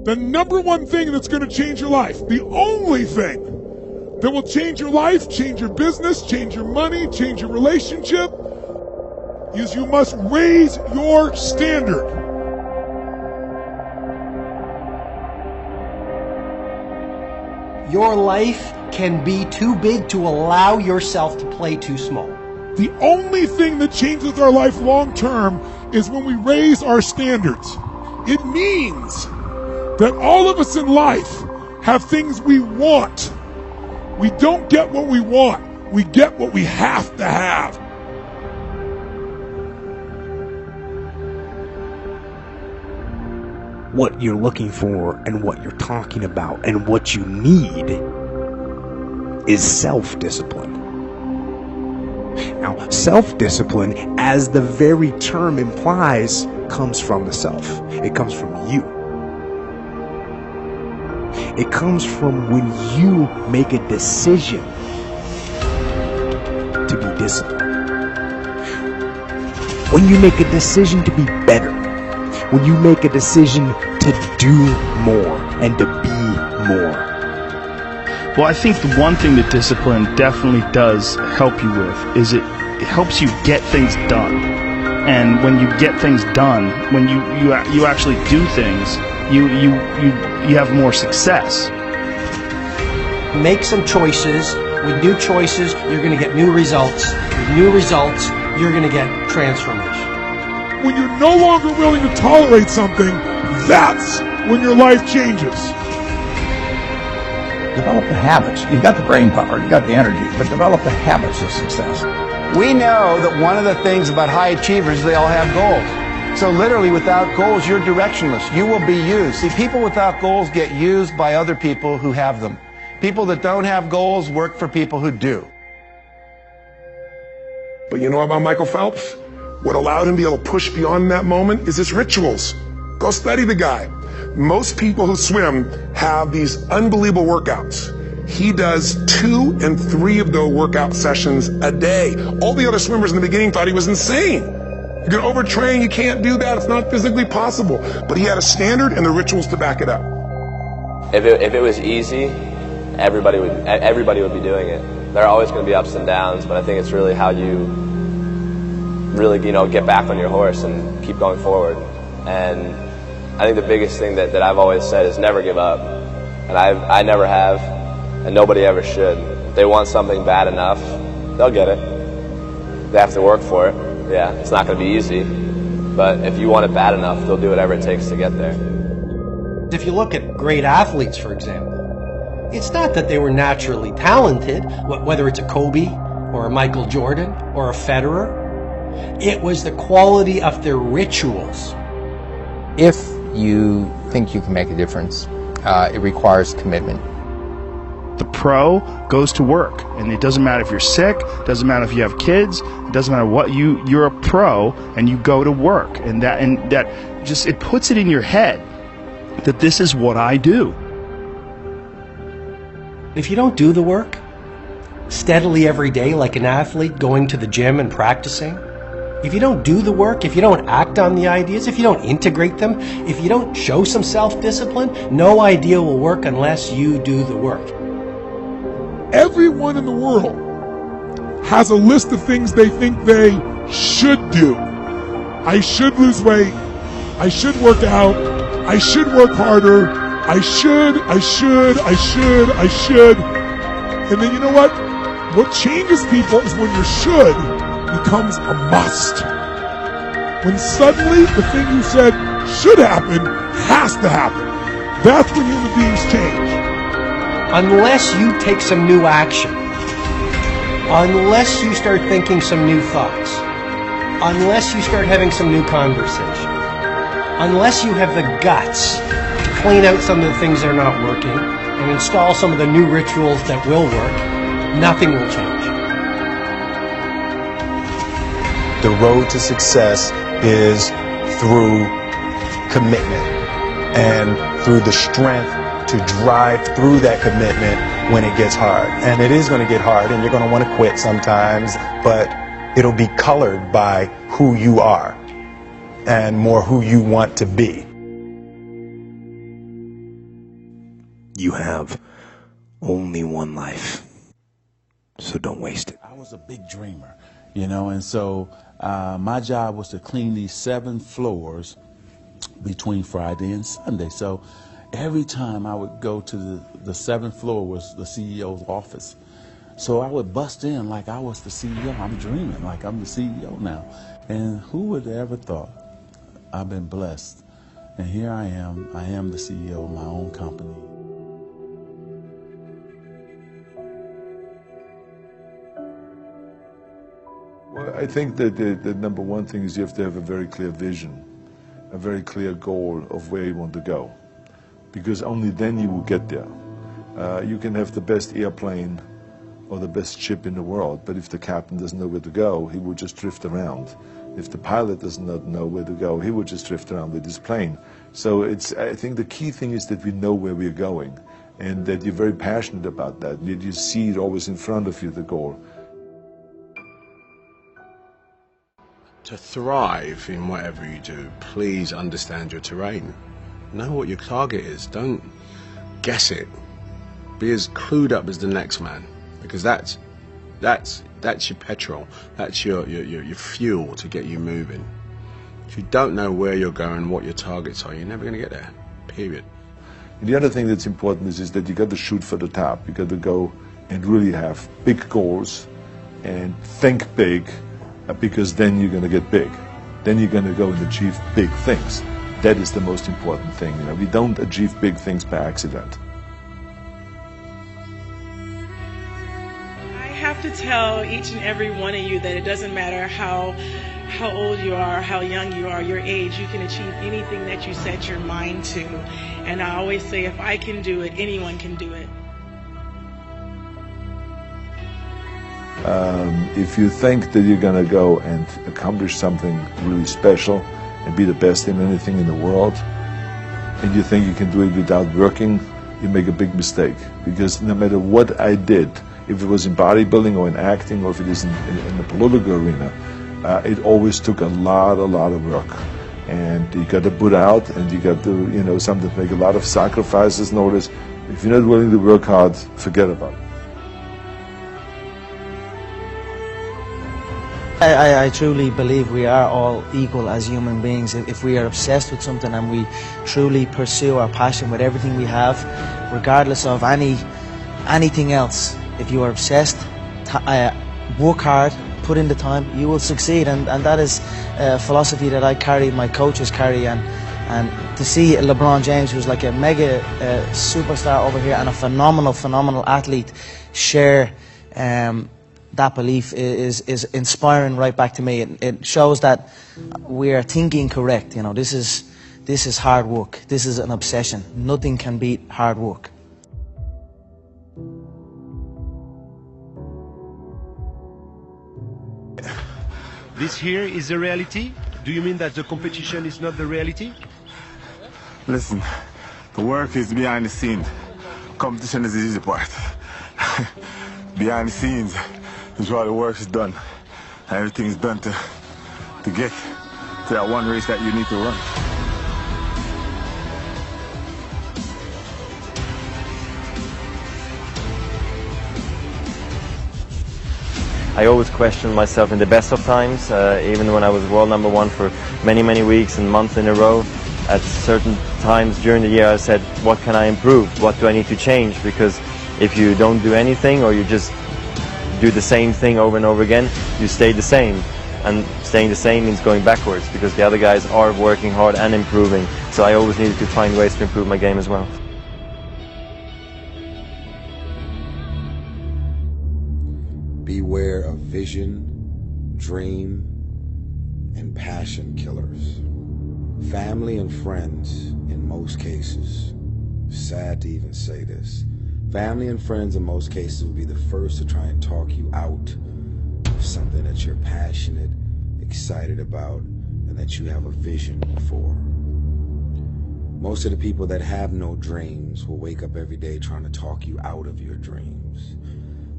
The number one thing that's going to change your life, the only thing that will change your life, change your business, change your money, change your relationship, is you must raise your standard. Your life can be too big to allow yourself to play too small. The only thing that changes our life long term is when we raise our standards. It means that all of us in life have things we want. We don't get what we want. We get what we have to have. What you're looking for and what you're talking about and what you need is self-discipline. Now, self-discipline, as the very term implies, comes from the self. It comes from you. It comes from when you make a decision to be disciplined. When you make a decision to be better. When you make a decision to do more and to be more. Well, I think the one thing that discipline definitely does help you with is it helps you get things done. And when you get things done, when you actually do things, you have more success. Make some choices. With new choices, you're going to get new results. With new results, you're going to get transformation. When you're no longer willing to tolerate something, that's when your life changes. Develop the habits. You've got the brain power, you've got the energy, but develop the habits of success. We know that one of the things about high achievers, they all have goals. So literally without goals, you're directionless. You will be used. See, people without goals get used by other people who have them. People that don't have goals work for people who do. But you know about Michael Phelps? What allowed him to be able to push beyond that moment is his rituals. Go study the guy. Most people who swim have these unbelievable workouts. He does 2 and 3 of those workout sessions a day. All the other swimmers in the beginning thought he was insane. You're going to overtrain, you can't do that, it's not physically possible. But he had a standard and the rituals to back it up. If it was easy, everybody would be doing it. There are always going to be ups and downs, but I think it's really how you really, get back on your horse and keep going forward. And I think the biggest thing that I've always said is never give up. And I never have, and nobody ever should. If they want something bad enough, they'll get it. They have to work for it. Yeah, it's not going to be easy. But if you want it bad enough, they'll do whatever it takes to get there. If you look at great athletes, for example, it's not that they were naturally talented, whether it's a Kobe or a Michael Jordan or a Federer. It was the quality of their rituals. If you think you can make a difference, it requires commitment. The pro goes to work, and it doesn't matter if you're sick, it doesn't matter if you have kids, it doesn't matter what you're a pro and you go to work, and that just it puts it in your head that this is what I do. If you don't do the work steadily every day like an athlete going to the gym and practicing, if you don't do the work, if you don't act on the ideas, if you don't integrate them, if you don't show some self-discipline, no idea will work unless you do the work. Everyone in the world has a list of things they think they should do. I should lose weight. I should work out. I should work harder. I should. And then you know what? What changes people is when your should becomes a must. When suddenly the thing you said should happen has to happen. That's when human beings change. Unless you take some new action, unless you start thinking some new thoughts, unless you start having some new conversation, unless you have the guts to clean out some of the things that are not working and install some of the new rituals that will work, nothing will change. The road to success is through commitment and through the strength to drive through that commitment when it gets hard. And it is going to get hard and you're going to want to quit sometimes, but it'll be colored by who you are and more who you want to be. You have only one life, so don't waste it. I was a big dreamer, you know, and so my job was to clean these 7 floors between Friday and Sunday. So every time I would go to the 7th floor was the CEO's office. So I would bust in like I was the CEO. I'm dreaming like I'm the CEO now. And who would have ever thought? I've been blessed. And here I am the CEO of my own company. Well, I think that the number one thing is you have to have a very clear vision, a very clear goal of where you want to go, because only then you will get there. You can have the best airplane or the best ship in the world, but if the captain doesn't know where to go, he will just drift around. If the pilot does not know where to go, he will just drift around with his plane. So I think the key thing is that we know where we're going, and that you're very passionate about that, that you see it always in front of you, the goal. To thrive in whatever you do, please understand your terrain. Know what your target is. Don't guess it. Be as clued up as the next man, because that's your petrol. That's your fuel to get you moving. If you don't know where you're going, what your targets are, you're never going to get there. Period. And the other thing that's important is that you got to shoot for the top. You got to go and really have big goals and think big. Because then you're going to get big. Then you're going to go and achieve big things. That is the most important thing. You know, we don't achieve big things by accident. I have to tell each and every one of you that it doesn't matter how old you are, how young you are, your age, you can achieve anything that you set your mind to. And I always say, if I can do it, anyone can do it. If you think that you're going to go and accomplish something really special and be the best in anything in the world, and you think you can do it without working, you make a big mistake. Because no matter what I did, if it was in bodybuilding or in acting or if it is in the political arena, it always took a lot of work. And you got to put out, and you got to, you know, sometimes make a lot of sacrifices. Notice, if you're not willing to work hard, forget about it. I truly believe we are all equal as human beings. If we are obsessed with something and we truly pursue our passion with everything we have, regardless of anything else, if you are obsessed, work hard, put in the time, you will succeed. And that is a philosophy that I carry, my coaches carry. And to see LeBron James, who's like a mega superstar over here and a phenomenal athlete, share that belief is inspiring right back to me. It shows that we are thinking correct. You know, this is hard work. This is an obsession. Nothing can beat hard work. This here is the reality? Do you mean that the competition is not the reality? Listen, the work is behind the scenes. Competition is the easy part. Behind the scenes is where the work is done. And everything is done to get to that one race that you need to run. I always questioned myself in the best of times, even when I was world #1 for many weeks and months in a row. At certain times during the year I said, what can I improve? What do I need to change? Because if you don't do anything or you just do the same thing over and over again, you stay the same. And staying the same means going backwards because the other guys are working hard and improving. So I always needed to find ways to improve my game as well. Beware of vision, dream, and passion killers. Family and friends, in most cases, sad to even say this, family and friends in most cases will be the first to try and talk you out of something that you're passionate, excited about, and that you have a vision for. Most of the people that have no dreams will wake up every day trying to talk you out of your dreams.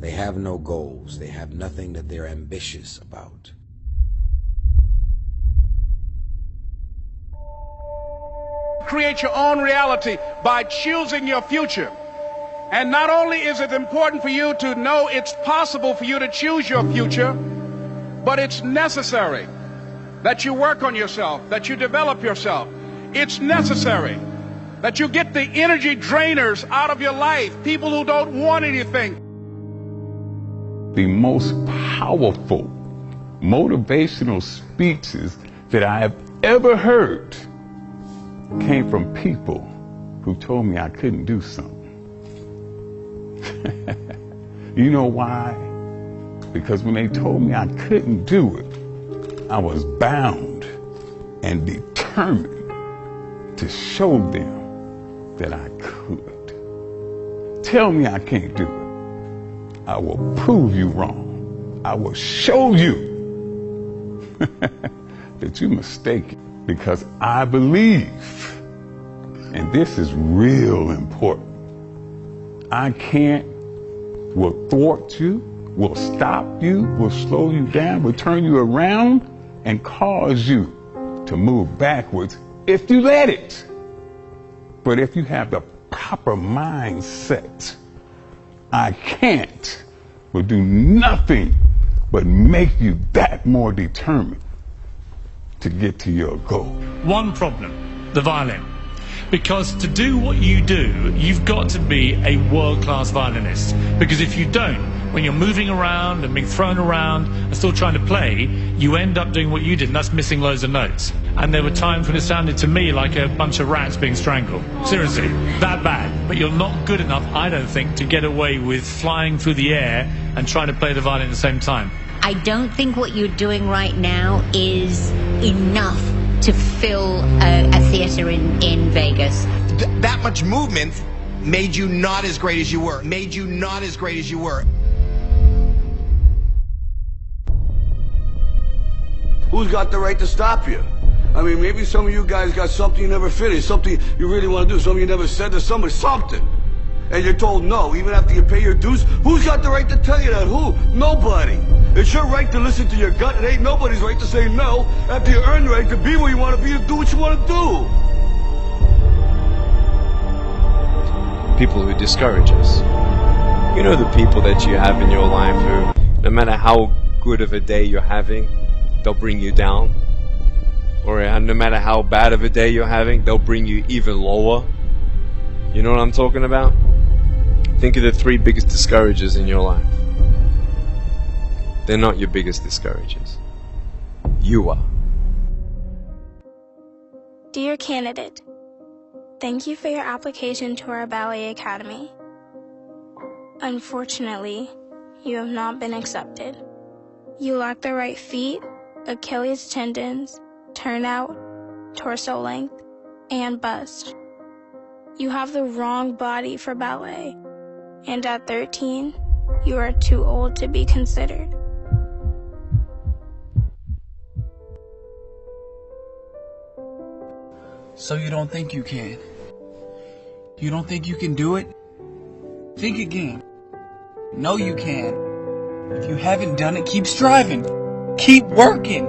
They have no goals. They have nothing that they're ambitious about. Create your own reality by choosing your future. And not only is it important for you to know it's possible for you to choose your future, but it's necessary that you work on yourself, that you develop yourself. It's necessary that you get the energy drainers out of your life, people who don't want anything. The most powerful motivational speeches that I have ever heard came from people who told me I couldn't do something. You know why? Because when they told me I couldn't do it, I was bound and determined to show them that I could. Tell me I can't do it. I will prove you wrong. I will show you that you're mistaken, because I believe, and this is real important, I can't, will thwart you, will stop you, will slow you down, will turn you around and cause you to move backwards if you let it. But if you have the proper mindset, I can't, will do nothing but make you that more determined to get to your goal. One problem, the violin. Because to do what you do, you've got to be a world-class violinist. Because if you don't, when you're moving around and being thrown around and still trying to play, you end up doing what you did, and that's missing loads of notes. And there were times when it sounded to me like a bunch of rats being strangled. Seriously, that bad. But you're not good enough, I don't think, to get away with flying through the air and trying to play the violin at the same time. I don't think what you're doing right now is enough to fill a theater in Vegas. That much movement made you not as great as you were. Made you not as great as you were. Who's got the right to stop you? I mean, maybe some of you guys got something you never finished, something you really want to do, something you never said to somebody, something. And you're told no, even after you pay your dues. Who's got the right to tell you that? Who? Nobody. It's your right to listen to your gut. It ain't nobody's right to say no after you earn the right to be where you want to be and do what you want to do. People who discourage us. You know, the people that you have in your life who, no matter how good of a day you're having, they'll bring you down. Or no matter how bad of a day you're having, they'll bring you even lower. You know what I'm talking about? Think of the 3 biggest discouragers in your life. They're not your biggest discouragers. You are. Dear candidate, thank you for your application to our ballet academy. Unfortunately, you have not been accepted. You lack the right feet, Achilles tendons, turnout, torso length, and bust. You have the wrong body for ballet, and at 13, you are too old to be considered. So you don't think you can? You don't think you can do it? Think again. No, you can. If you haven't done it, keep striving. Keep working.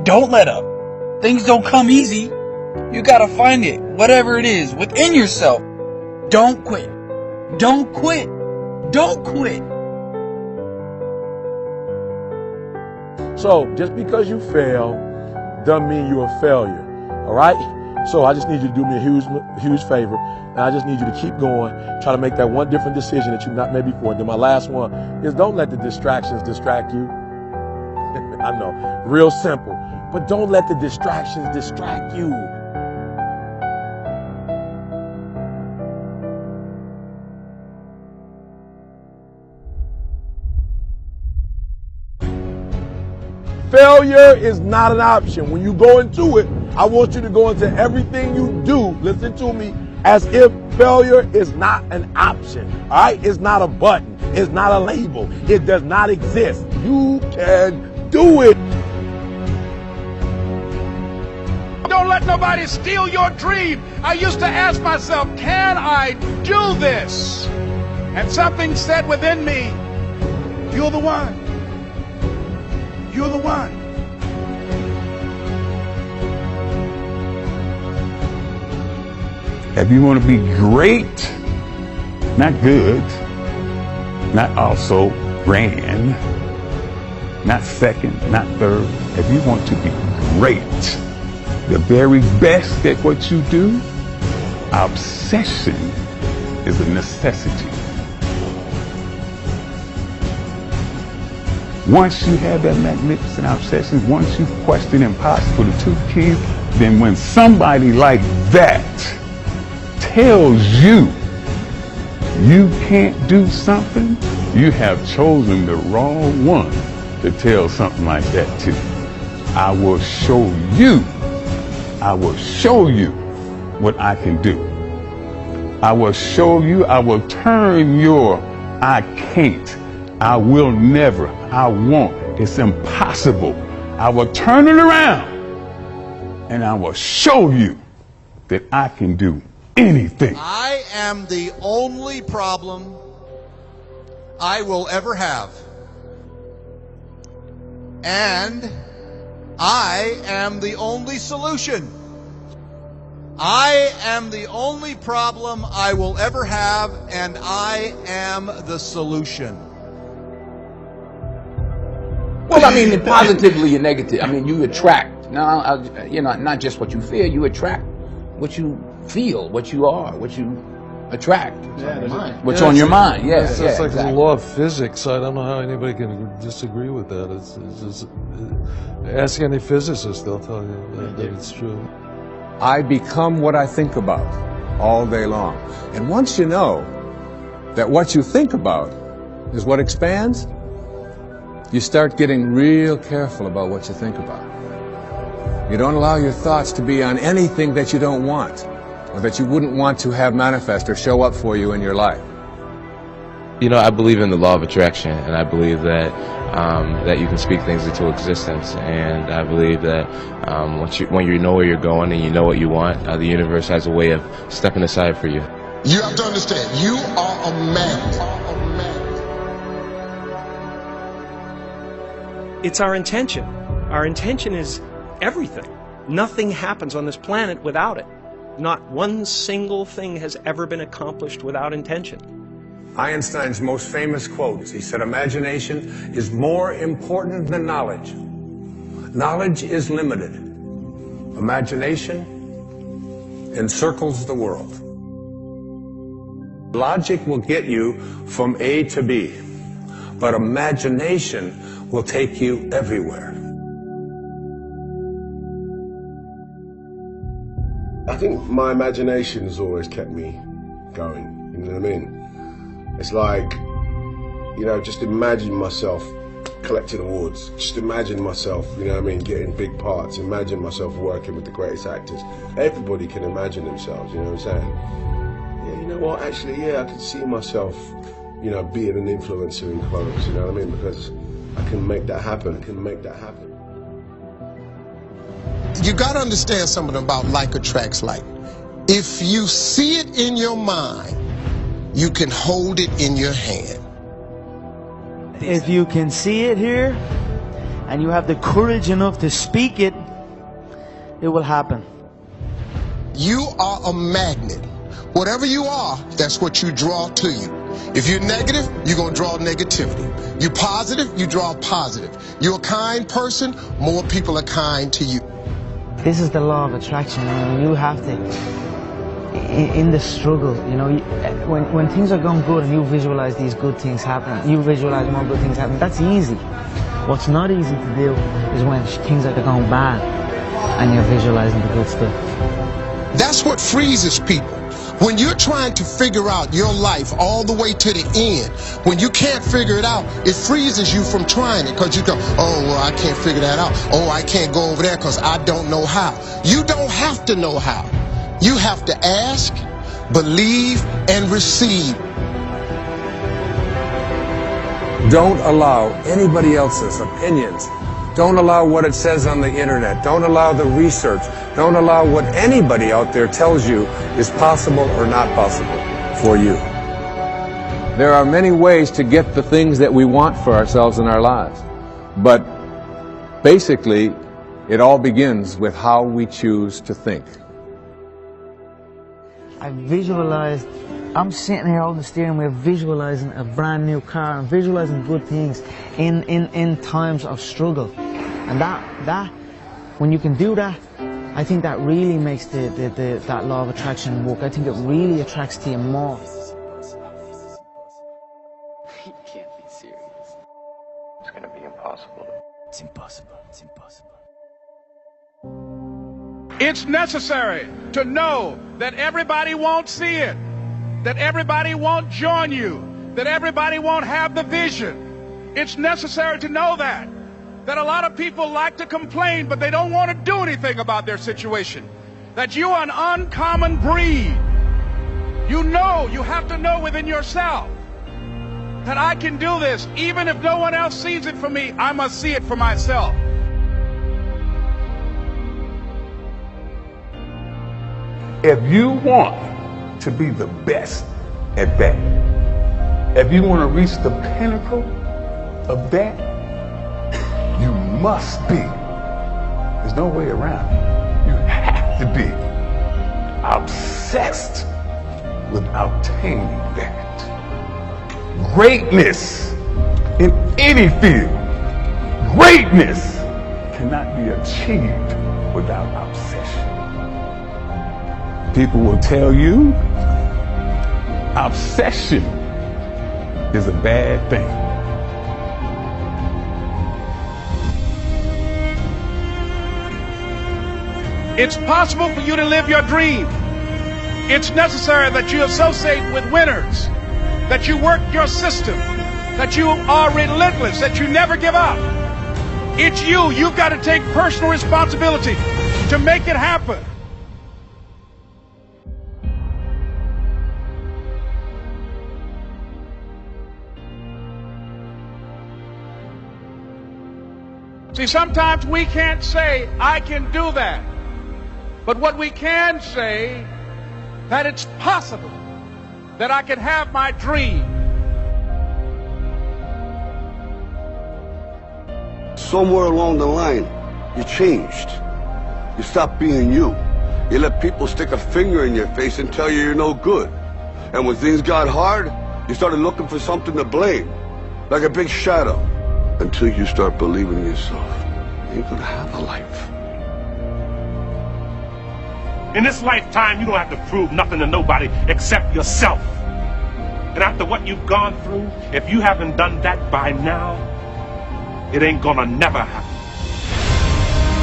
Don't let up. Things don't come easy. You gotta find it, whatever it is, within yourself. Don't quit. Don't quit. Don't quit. So, just because you fail doesn't mean you're a failure, all right? So I just need you to do me a huge favor, and I just need you to keep going, try to make that one different decision that you've not made before. And then my last one is don't let the distractions distract you. I know, real simple, but don't let the distractions distract you. Failure is not an option. When you go into it, I want you to go into everything you do, listen to me, as if failure is not an option. All right? It's not a button. It's not a label. It does not exist. You can do it. Don't let nobody steal your dream. I used to ask myself, can I do this? And something said within me, you're the one. You're the one. If you want to be great, not good, not also grand, not second, not third. If you want to be great, the very best at what you do, obsession is a necessity. Once you have that magnificent obsession, once you question impossible, the two keys, then when somebody like that tells you you can't do something, you have chosen the wrong one to tell something like that to. I will show you what I can do. I will show you, I will turn your I can't, I will never, I won't, it's impossible. I will turn it around and I will show you that I can do anything. I am the only problem I will ever have. And I am the only solution. I am the only problem I will ever have, and I am the solution. Well, I mean, positively and negative. I mean, you attract. Now, you know, not just what you fear, you attract what you feel, what you are, what you attract. What's on your mind? Yes, It's like exactly. the law of physics. I don't know how anybody can disagree with that. It's just, ask any physicist, they'll tell you that it's true. I become what I think about all day long. And once you know that what you think about is what expands, you start getting real careful about what you think about. You don't allow your thoughts to be on anything that you don't want, or that you wouldn't want to have manifest or show up for you in your life. You know, I believe in the law of attraction, and I believe that that you can speak things into existence. And I believe that when you know where you're going and you know what you want, the universe has a way of stepping aside for you. You have to understand, you are a magnet. It's our intention. Our intention is everything. Nothing happens on this planet without it. Not one single thing has ever been accomplished without intention. Einstein's most famous quotes, he said, imagination is more important than knowledge. Knowledge is limited. Imagination encircles the world. Logic will get you from A to B, but imagination will take you everywhere. I think my imagination has always kept me going, you know what I mean? It's like, you know, just imagine myself collecting awards. Just imagine myself, you know what I mean, getting big parts. Imagine myself working with the greatest actors. Everybody can imagine themselves, you know what I'm saying? Yeah, you know what, actually, yeah, I can see myself, you know, being an influencer in clothes, you know what I mean? Because I can make that happen, I can make that happen. You got to understand something about like attracts like. If you see it in your mind, you can hold it in your hand. If you can see it here, and you have the courage enough to speak it, it will happen. You are a magnet. Whatever you are, that's what you draw to you. If you're negative, you're going to draw negativity. You're positive, you draw positive. You're a kind person, more people are kind to you. This is the law of attraction. You have to, in the struggle, you know, when things are going good and you visualize these good things happening, you visualize more good things happening, that's easy. What's not easy to do is when things are going bad and you're visualizing the good stuff. That's what freezes people. When you're trying to figure out your life all the way to the end, when you can't figure it out, it freezes you from trying it because you go, oh, well, I can't figure that out. Oh, I can't go over there because I don't know how. You don't have to know how. You have to ask, believe, and receive. Don't allow anybody else's opinions. Don't allow what it says on the internet. Don't allow the research. Don't allow what anybody out there tells you is possible or not possible for you. There are many ways to get the things that we want for ourselves in our lives. But basically, it all begins with how we choose to think. I visualized I'm sitting here holding the steering wheel, visualizing a brand new car and visualizing good things in times of struggle. And that, when you can do that, I think that really makes that law of attraction work. I think it really attracts to you more. You can't be serious. It's gonna be impossible. It's impossible. It's impossible. It's necessary to know that everybody won't see it, that everybody won't join you, that everybody won't have the vision. It's necessary to know that a lot of people like to complain, but they don't want to do anything about their situation, that you are an uncommon breed. You know, you have to know within yourself that I can do this. Even if no one else sees it for me, I must see it for myself. If you want to be the best at that, if you want to reach the pinnacle of that, you must be. There's no way around it. You have to be obsessed with obtaining that. Greatness in any field, greatness cannot be achieved without obsession. People will tell you obsession is a bad thing. It's possible for you to live your dream. It's necessary that you associate with winners, that you work your system, that you are relentless, that you never give up. It's you. You've got to take personal responsibility to make it happen. See, sometimes we can't say, I can do that. But what we can say, that it's possible that I can have my dream. Somewhere along the line, you changed. You stopped being you. You let people stick a finger in your face and tell you you're no good. And when things got hard, you started looking for something to blame, like a big shadow. Until you start believing in yourself, you ain't gonna have a life. In this lifetime, you don't have to prove nothing to nobody except yourself. And after what you've gone through, if you haven't done that by now, it ain't gonna never happen.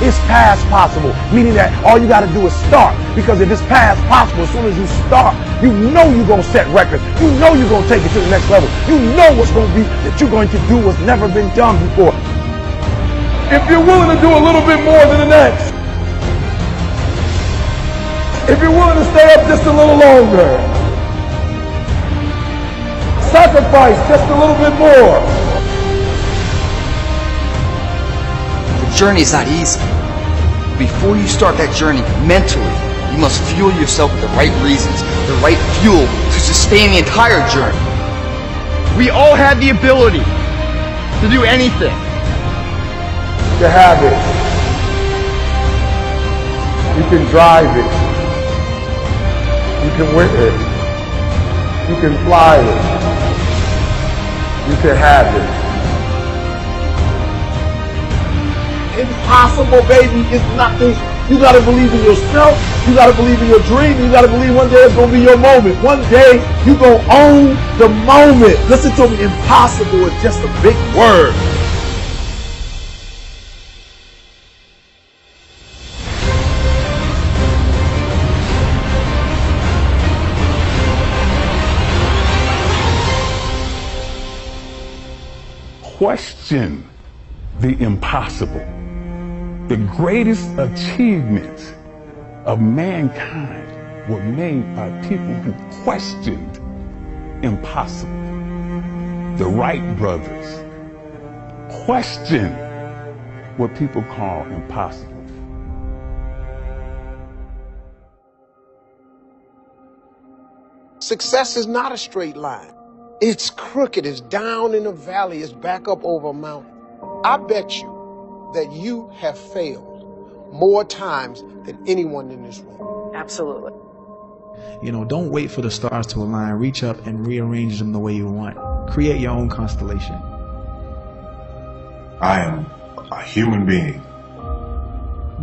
It's past possible, meaning that all you gotta do is start. Because if it's past possible, as soon as you start, you know you're gonna set records. You know you're gonna take it to the next level. You know what's gonna be that you're going to do what's never been done before. If you're willing to do a little bit more than the next, if you're willing to stay up just a little longer, sacrifice just a little bit more. The journey is not easy. Before you start that journey mentally, you must fuel yourself with the right reasons, the right fuel to sustain the entire journey. We all have the ability to do anything. To have it. You can drive it. You can win it. You can fly it. You can have it. Impossible, baby, is nothing. You gotta believe in yourself. You gotta believe in your dream. You gotta believe one day it's gonna be your moment. One day you gonna own the moment. Listen to me, impossible is just a big word. Question the impossible. The greatest achievements of mankind were made by people who questioned impossible. The Wright brothers questioned what people call impossible. Success is not a straight line. It's crooked, it's down in a valley, it's back up over a mountain. I bet you that you have failed more times than anyone in this room. Absolutely. You know, don't wait for the stars to align. Reach up and rearrange them the way you want. Create your own constellation. I am a human being.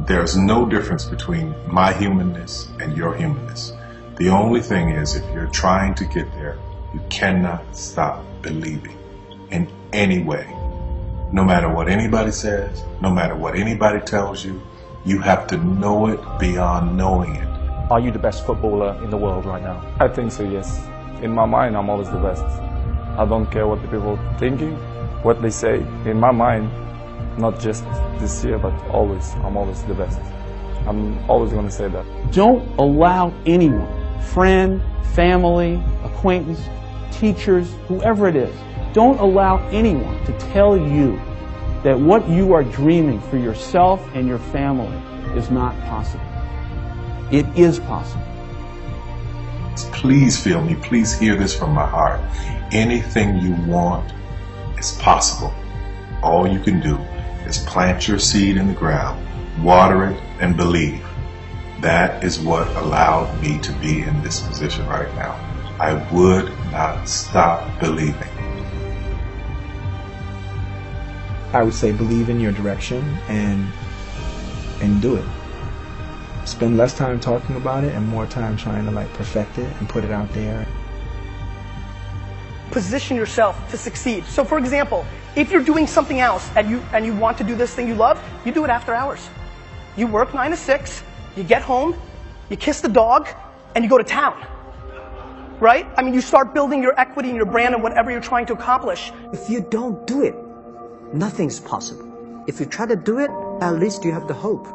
There's no difference between my humanness and your humanness. The only thing is, if you're trying to get there, you cannot stop believing in any way. No matter what anybody says, no matter what anybody tells you, you have to know it beyond knowing it. Are you the best footballer in the world right now? I think so, yes. In my mind, I'm always the best. I don't care what the people are thinking, what they say. In my mind, not just this year, but always, I'm always the best. I'm always going to say that. Don't allow anyone, friend, family, acquaintance, teachers, whoever it is, don't allow anyone to tell you that what you are dreaming for yourself and your family is not possible. It is possible. Please feel me. Please hear this from my heart. Anything you want is possible. All you can do is plant your seed in the ground, water it, and believe. That is what allowed me to be in this position right now. I would not stop believing. I would say believe in your direction and do it. Spend less time talking about it and more time trying to like perfect it and put it out there. Position yourself to succeed. So for example, if you're doing something else and you want to do this thing you love, you do it after hours. You work 9 to 6, you get home, you kiss the dog, and you go to town. Right? I mean, you start building your equity and your brand and whatever you're trying to accomplish. If you don't do it, nothing's possible. If you try to do it, at least you have the hope.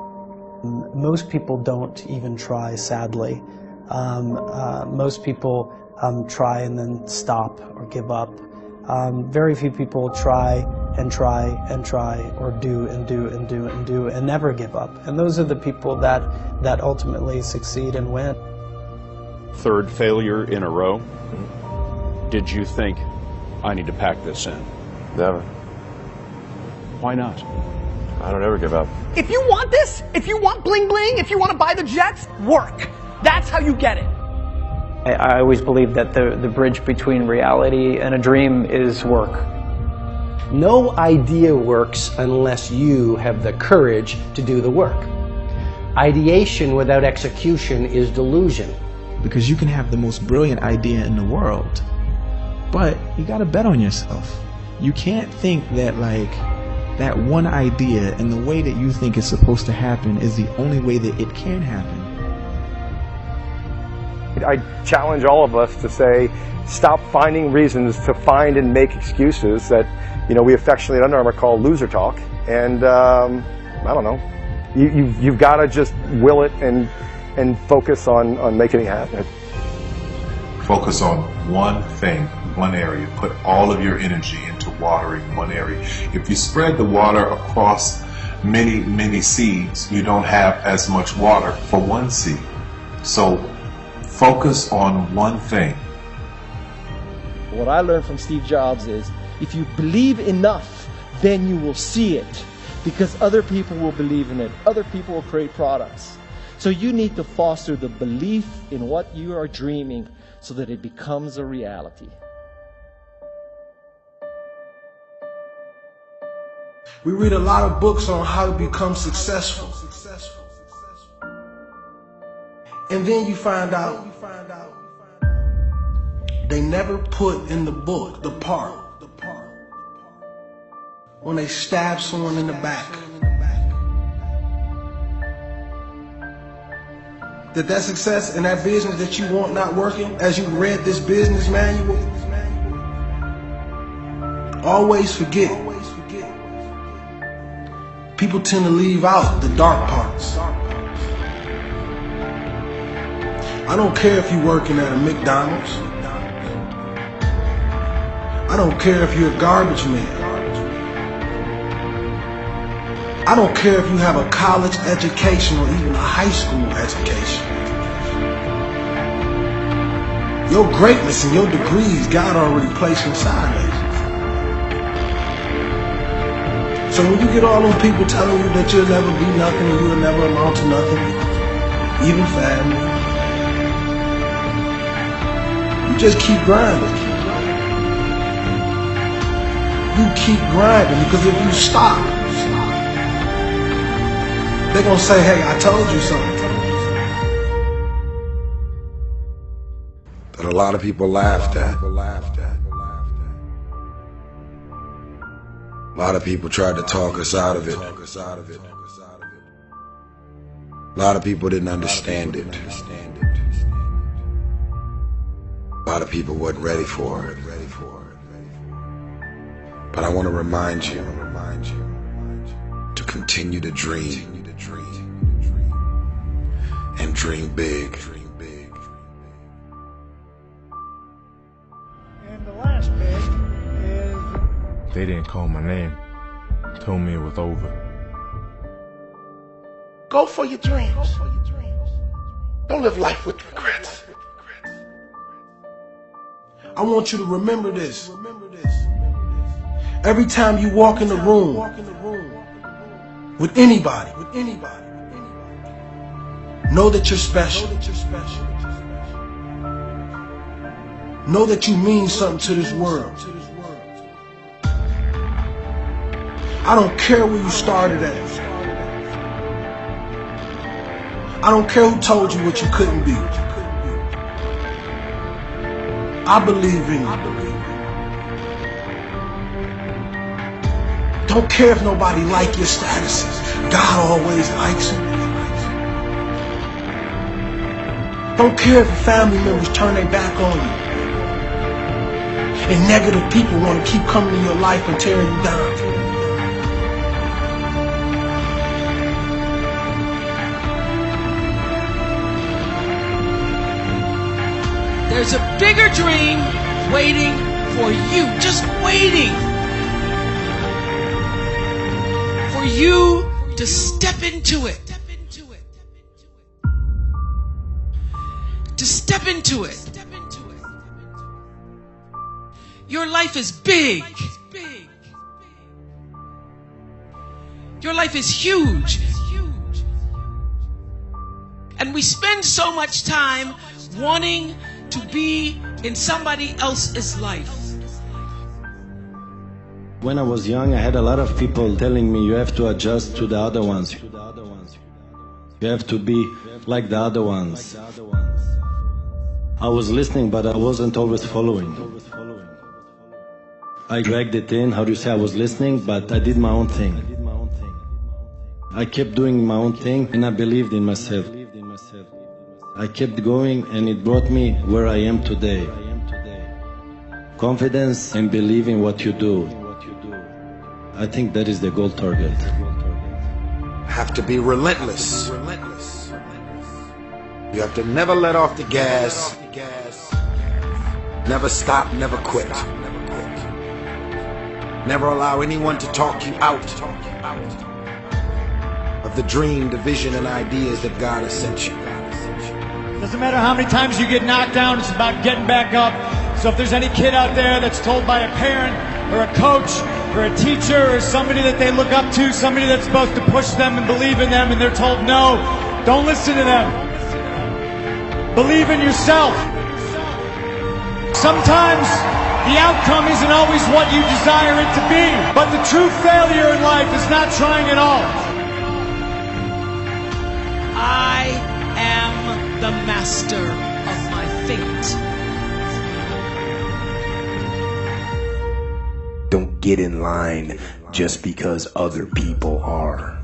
Most people don't even try, sadly. Most people try and then stop or give up. Very few people try and try and try, or do and do and do and do and never give up. And those are the people that ultimately succeed and win. Third failure in a row. Did you think, I need to pack this in? Never. Why not? I don't ever give up. If you want this, if you want bling bling, if you want to buy the jets, work. That's how you get it. I always believe that the bridge between reality and a dream is work. No idea works unless you have the courage to do the work. Ideation without execution is delusion. Because you can have the most brilliant idea in the world, but you gotta bet on yourself. You can't think that like that one idea and the way that you think it's supposed to happen is the only way that it can happen. I challenge all of us to say, stop finding reasons to find and make excuses that, we affectionately at Under Armour call loser talk. And I don't know, you've got to just will it and focus on making it happen. Focus on one thing, one area. Put all of your energy into watering one area. If you spread the water across many, many seeds, you don't have as much water for one seed. So focus on one thing. What I learned from Steve Jobs is, if you believe enough, then you will see it. Because other people will believe in it. Other people will create products. So you need to foster the belief in what you are dreaming so that it becomes a reality. We read a lot of books on how to become successful. And then you find out they never put in the book the part when they stab someone in the back. That success and that business that you want not working, as you read this business manual, always forget. People tend to leave out the dark parts. I don't care if you're working at a McDonald's. I don't care if you're a garbage man. I don't care if you have a college education or even a high school education. Your greatness and your degrees, God already placed inside of you. So when you get all those people telling you that you'll never be nothing and you'll never amount to nothing, even family, You just keep grinding. You keep grinding, because if you stop, they're gonna say, hey, I told you something. That a lot of people laughed at. A lot of people tried to talk us out of it. A lot of people didn't understand it. A lot of people wasn't ready for it. But I want to remind you to continue to dream and dream big. And the last bit is... They didn't call my name. Told me it was over. Go for your dreams. Don't live life with regrets. I want you to remember this. Every time you walk in the room with anybody, know that you're special. Know that you mean something to this world. I don't care where you started at. I don't care who told you what you couldn't be. I believe in you. Don't care if nobody like your statuses. God always likes them. Don't care if your family members turn their back on you. And negative people want to keep coming in your life and tearing you down. There's a bigger dream waiting for you, just waiting for you to step into it. To step into it. Your life is big. Your life is huge. And we spend so much time wanting to be in somebody else's life. When I was young, I had a lot of people telling me you have to adjust to the other ones. You have to be like the other ones. I was listening, but I wasn't always following. I dragged it in, how do you say, I was listening, but I did my own thing. I kept doing my own thing, and I believed in myself. I kept going, and it brought me where I am today. Confidence and believing what you do. I think that is the goal target. Have to be relentless. You have to never let off the gas. Never stop, never quit. Never allow anyone to talk you out of the dream, the vision, and ideas that God has sent you. Doesn't matter how many times you get knocked down, it's about getting back up. So if there's any kid out there that's told by a parent or a coach or a teacher or somebody that they look up to, somebody that's supposed to push them and believe in them, and they're told no, don't listen to them. Believe in yourself. Sometimes the outcome isn't always what you desire it to be, but the true failure in life is not trying at all. I am the master of my fate. Don't get in line just because other people are.